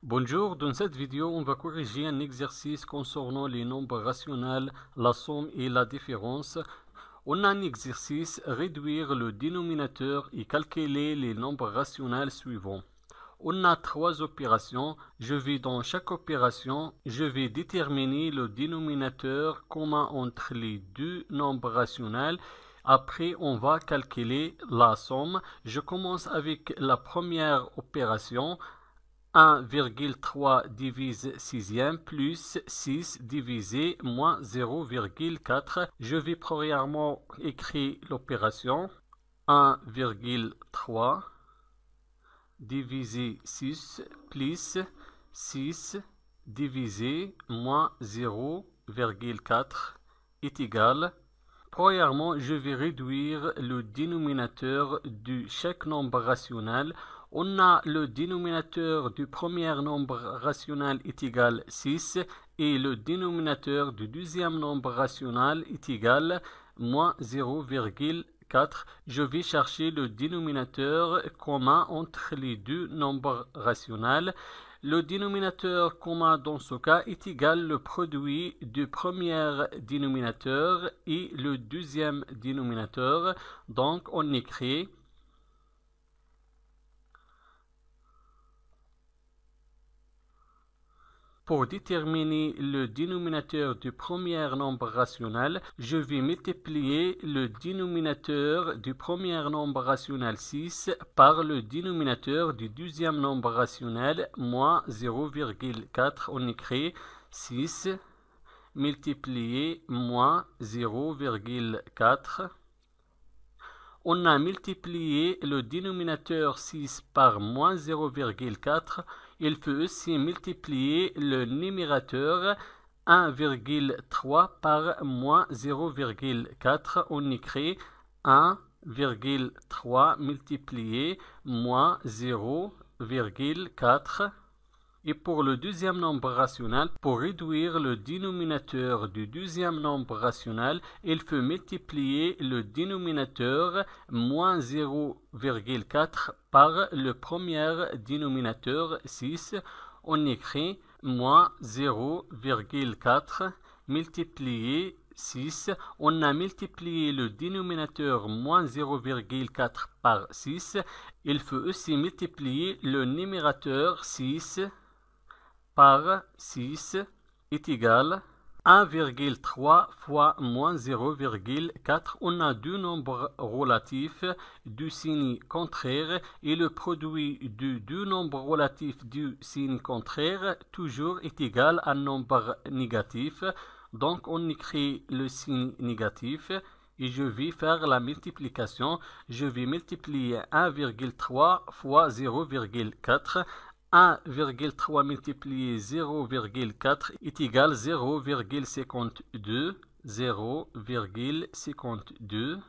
Bonjour, dans cette vidéo, on va corriger un exercice concernant les nombres rationnels, la somme et la différence. On a un exercice, réduire le dénominateur et calculer les nombres rationnels suivants. On a trois opérations. Dans chaque opération, je vais déterminer le dénominateur commun entre les deux nombres rationnels. Après, on va calculer la somme. Je commence avec la première opération. 1,3 divise 6e plus 6 divisé moins 0,4. Je vais premièrement écrire l'opération 1,3 divisé 6 plus 6 divisé moins 0,4 est égal. Premièrement, je vais réduire le dénominateur de chaque nombre rationnel. On a le dénominateur du premier nombre rationnel est égal 6 et le dénominateur du deuxième nombre rationnel est égal moins 0,4. Je vais chercher le dénominateur commun entre les deux nombres rationnels. Le dénominateur commun dans ce cas est égal le produit du premier dénominateur et le deuxième dénominateur. Donc on écrit pour déterminer le dénominateur du premier nombre rationnel, je vais multiplier le dénominateur du premier nombre rationnel 6 par le dénominateur du deuxième nombre rationnel moins 0,4. On écrit 6 multiplié moins 0,4. On a multiplié le dénominateur 6 par moins 0,4. Il faut aussi multiplier le numérateur 1,3 par moins 0,4. On écrit 1,3 multiplié moins 0,4. Et pour le deuxième nombre rationnel, pour réduire le dénominateur du deuxième nombre rationnel, il faut multiplier le dénominateur moins 0,4 par le premier dénominateur 6. On écrit moins 0,4 multiplié 6. On a multiplié le dénominateur moins 0,4 par 6. Il faut aussi multiplier le numérateur 6 par 6 est égal 1,3 fois moins 0,4. On a deux nombres relatifs du signe contraire et le produit de deux nombres relatifs du signe contraire toujours est égal à un nombre négatif. Donc on écrit le signe négatif et je vais faire la multiplication. Je vais multiplier 1,3 fois 0,4. 1,3 multiplié 0,4 est égal 0,52. 0,52.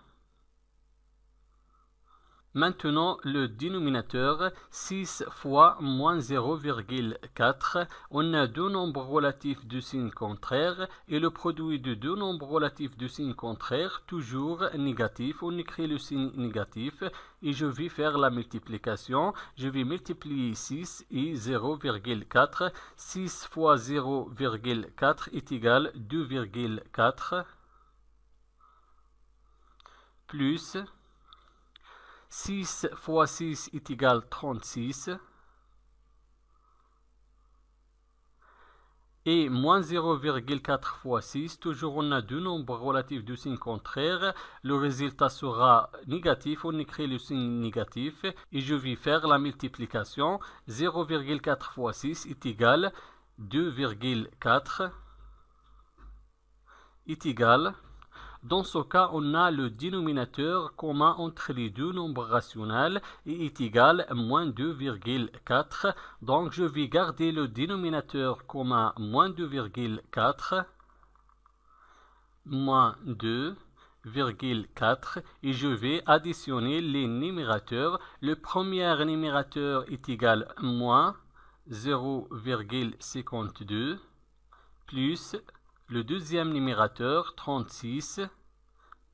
Maintenant, le dénominateur 6 fois moins 0,4. On a deux nombres relatifs de signe contraire et le produit de deux nombres relatifs de signe contraire toujours négatif. On écrit le signe négatif et je vais faire la multiplication. Je vais multiplier 6 et 0,4. 6 fois 0,4 est égal 2,4 plus 6 fois 6 est égal 36 et moins 0,4 fois 6, toujours on a deux nombres relatifs de signe contraire, le résultat sera négatif, on écrit le signe négatif et je vais faire la multiplication. 0,4 fois 6 est égal 2,4 est égal. Dans ce cas, on a le dénominateur commun entre les deux nombres rationnels et est égal moins 2,4. Donc, je vais garder le dénominateur commun moins 2,4 moins 2,4 et je vais additionner les numérateurs. Le premier numérateur est égal moins 0,52 plus le deuxième numérateur 36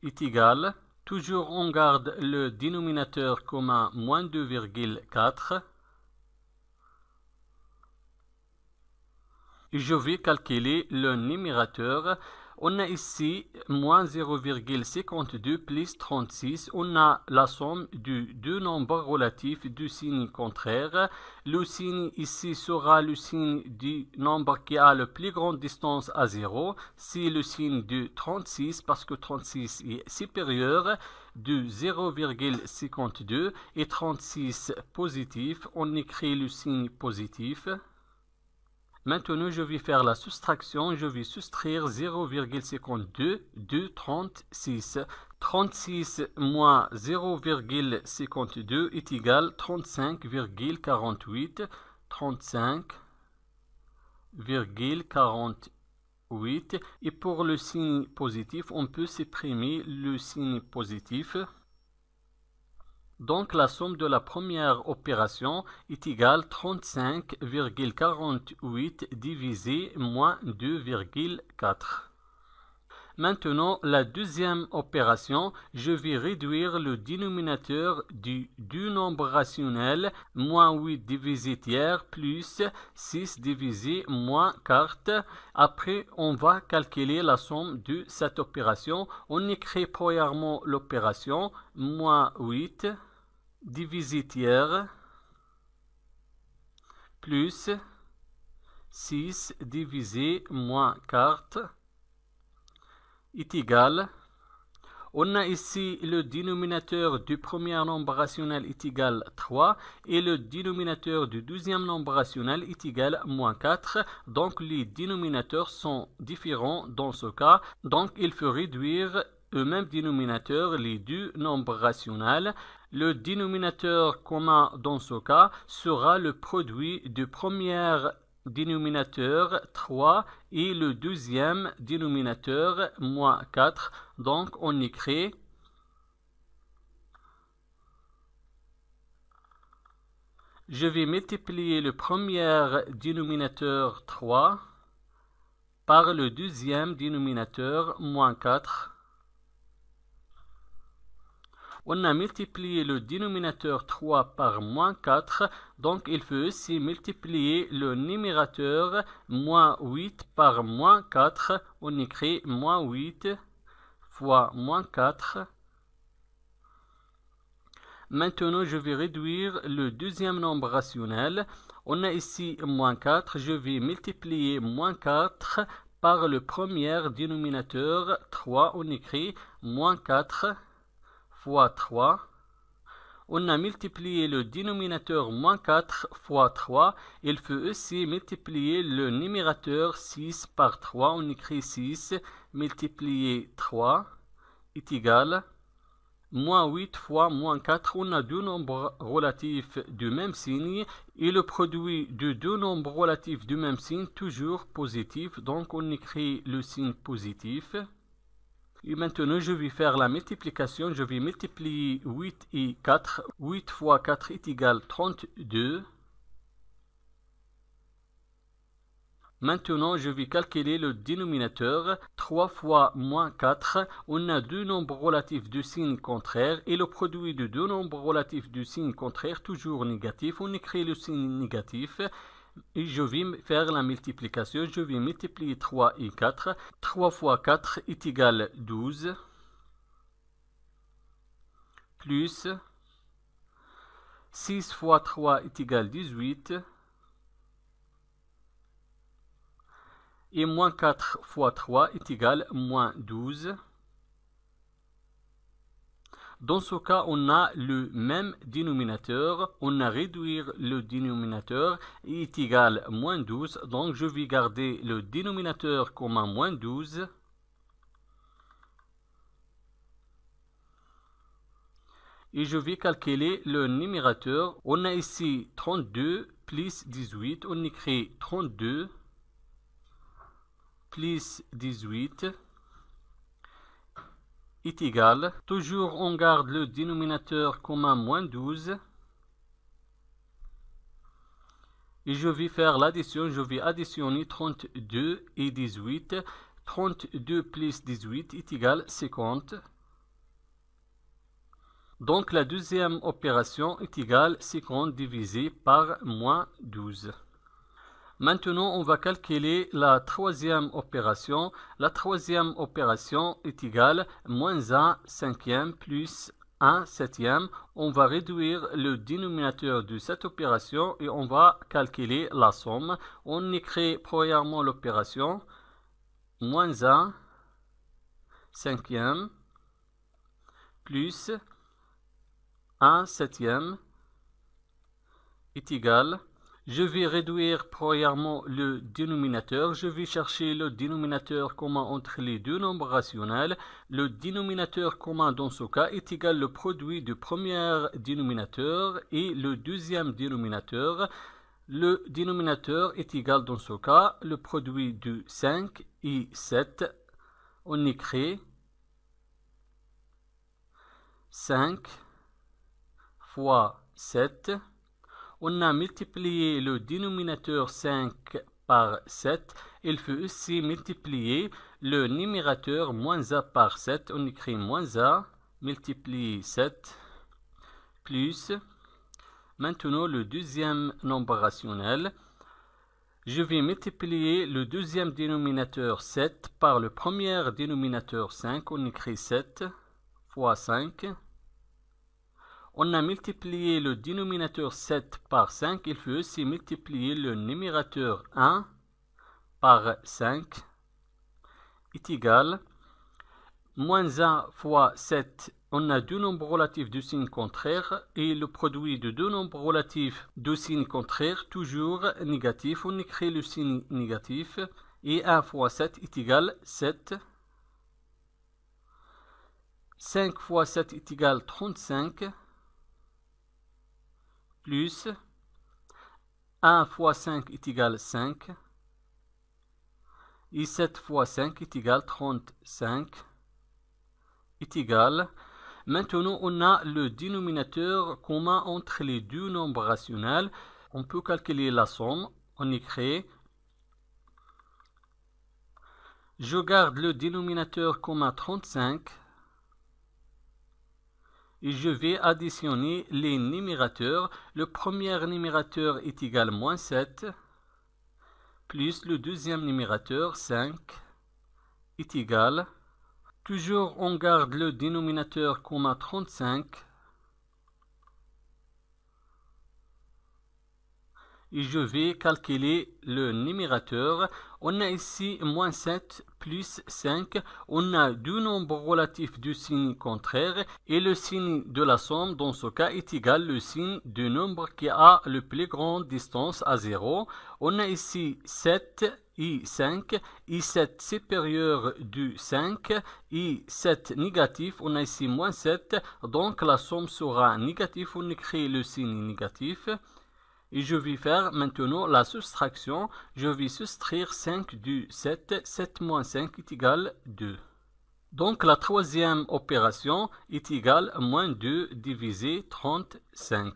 est égal, toujours on garde le dénominateur commun moins 2,4 Je vais calculer le numérateur. On a ici moins 0,52 plus 36. On a la somme de deux nombres relatifs du signe contraire. Le signe ici sera le signe du nombre qui a la plus grande distance à 0. C'est le signe de 36 parce que 36 est supérieur de 0,52 et 36 positif. On écrit le signe positif. Maintenant, je vais faire la soustraction. Je vais soustraire 0,52 de 36. 36 moins 0,52 est égal à 35,48. 35,48. Et pour le signe positif, on peut supprimer le signe positif. Donc la somme de la première opération est égale à 35,48 divisé moins 2,4. Maintenant, la deuxième opération, je vais réduire le dénominateur du nombre rationnel, moins 8 divisé tiers plus 6 divisé moins 4. Après, on va calculer la somme de cette opération. On écrit premièrement l'opération, moins 8 divisé tiers plus 6 divisé moins 4 est égal. On a ici le dénominateur du premier nombre rationnel est égal à 3 et le dénominateur du deuxième nombre rationnel est égal à moins 4. Donc les dénominateurs sont différents dans ce cas. Donc il faut réduire au même dénominateur les deux nombres rationnels. Le dénominateur commun dans ce cas sera le produit du premier dénominateur 3 et le deuxième dénominateur moins 4. Donc on écrit je vais multiplier le premier dénominateur 3 par le deuxième dénominateur moins 4. On a multiplié le dénominateur 3 par moins 4, donc il faut aussi multiplier le numérateur moins 8 par moins 4. On écrit moins 8 fois moins 4. Maintenant, je vais réduire le deuxième nombre rationnel. On a ici moins 4. Je vais multiplier moins 4 par le premier dénominateur 3. On écrit moins 4 fois 3. On a multiplié le dénominateur moins 4 fois 3. Il faut aussi multiplier le numérateur 6 par 3. On écrit 6 multiplié 3 est égal moins 8 fois moins 4. On a deux nombres relatifs du même signe et le produit de deux nombres relatifs du même signe toujours positif. Donc on écrit le signe positif. Et maintenant, je vais faire la multiplication. Je vais multiplier 8 et 4. 8 fois 4 est égal à 32. Maintenant, je vais calculer le dénominateur. 3 fois moins 4. On a deux nombres relatifs de signe contraire. Et le produit de deux nombres relatifs de signe contraire, toujours négatif. On écrit le signe négatif. Et je vais faire la multiplication. Je vais multiplier 3 et 4. 3 fois 4 est égal à 12. Plus 6 fois 3 est égal à 18. Et moins 4 fois 3 est égal à moins 12. Dans ce cas, on a le même dénominateur. On a réduit le dénominateur et est égal à moins 12. Donc, je vais garder le dénominateur comme un moins 12. Et je vais calculer le numérateur. On a ici 32 plus 18. On écrit 32 plus 18. Est égal. Toujours on garde le dénominateur comme un moins 12. Et je vais faire l'addition. Je vais additionner 32 et 18. 32 plus 18 est égal à 50. Donc la deuxième opération est égale à 50 divisé par moins 12. Maintenant, on va calculer la troisième opération. La troisième opération est égale moins 1 cinquième plus 1 septième. On va réduire le dénominateur de cette opération et on va calculer la somme. On écrit premièrement l'opération moins 1 cinquième plus 1 septième est égal. Je vais réduire premièrement le dénominateur. Je vais chercher le dénominateur commun entre les deux nombres rationnels. Le dénominateur commun dans ce cas est égal au produit du premier dénominateur et le deuxième dénominateur. Le dénominateur est égal dans ce cas le produit de 5 et 7. On écrit 5 fois 7. On a multiplié le dénominateur 5 par 7. Il faut aussi multiplier le numérateur moins 1 par 7. On écrit moins 1 multiplié 7 plus maintenant le deuxième nombre rationnel. Je vais multiplier le deuxième dénominateur 7 par le premier dénominateur 5. On écrit 7 fois 5. On a multiplié le dénominateur 7 par 5. Il faut aussi multiplier le numérateur 1 par 5 est égal. Moins 1 fois 7. On a deux nombres relatifs de signe contraire et le produit de deux nombres relatifs de signe contraire toujours négatif. On écrit le signe négatif et 1 fois 7 est égal 7. 5 fois 7 est égal 35. Plus 1 fois 5 est égal 5. Et 7 fois 5 est égal 35. Est égal. Maintenant, on a le dénominateur commun entre les deux nombres rationnels. On peut calculer la somme. On écrit. Je garde le dénominateur commun 35. Et je vais additionner les numérateurs. Le premier numérateur est égal à moins 7, plus le deuxième numérateur 5 est égal. Toujours on garde le dénominateur commun 35. Et je vais calculer le numérateur. On a ici moins 7 plus 5. On a deux nombres relatifs du signe contraire. Et le signe de la somme dans ce cas est égal au signe du nombre qui a le plus grande distance à 0. On a ici 7 et 5. Et 7 supérieur du 5. Et 7 négatif. On a ici moins 7. Donc la somme sera négative. On écrit le signe négatif. Et je vais faire maintenant la soustraction. Je vais soustraire 5 du 7. 7 moins 5 est égal à 2. Donc la troisième opération est égale à moins 2 divisé 35.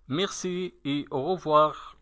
Merci et au revoir.